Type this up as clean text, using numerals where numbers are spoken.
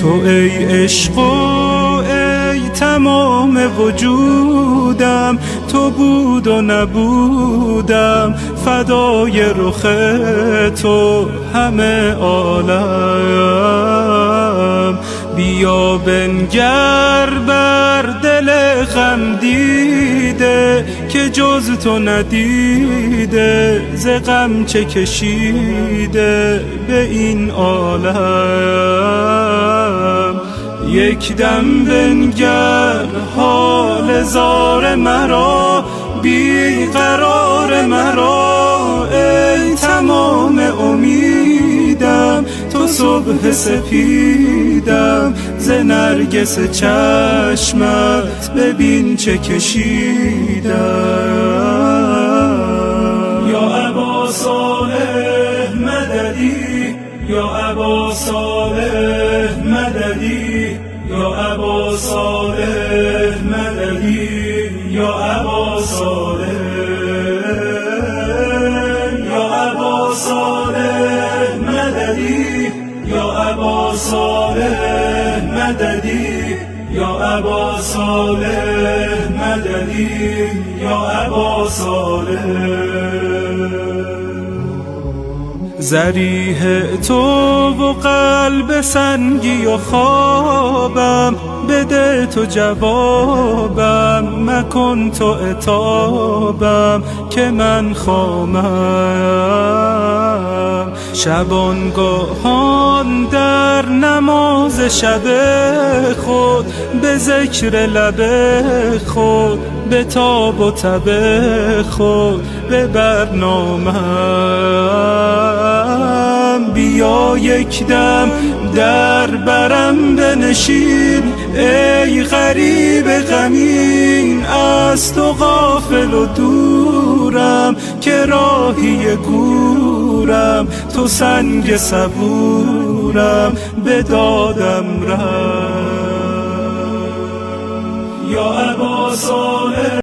تو ای عشق و ای تمام وجودم، تو بود و نبودم فدای رخ تو همه عالم. بیا بنگر بر دل غم دیده که جز تو ندیده ز غم چه کشیده به این عالم. یک دم بنگر حال زار مرا، بی قرار مرا، ای تمام امیدم، تو صبح سپیدم، ز نرگس چشمت ببین چه کشیدم. یا ابا صالح مددی، یا ابا صالح مددی، یا ابا صالح مددی، یا ابا صالح، یا ابا صالح مددی، یا ابا صالح مددی، یا ابا صالح مددی، یا ابا صالح. ضریح تو و قلب سنگی و خوابم، بده تو جوابم، مکن تو عتابم که من خامم. شبانگاهان در نماز شب خود، به ذکر لب خود، به تاب و تب خود، به برنامم. بیا یک دم در برم بنشین ای غریب غمین، از تو غافل و دورم که راهی گورم، تو سنگ صبورم به دادم رم. یا ابا صالح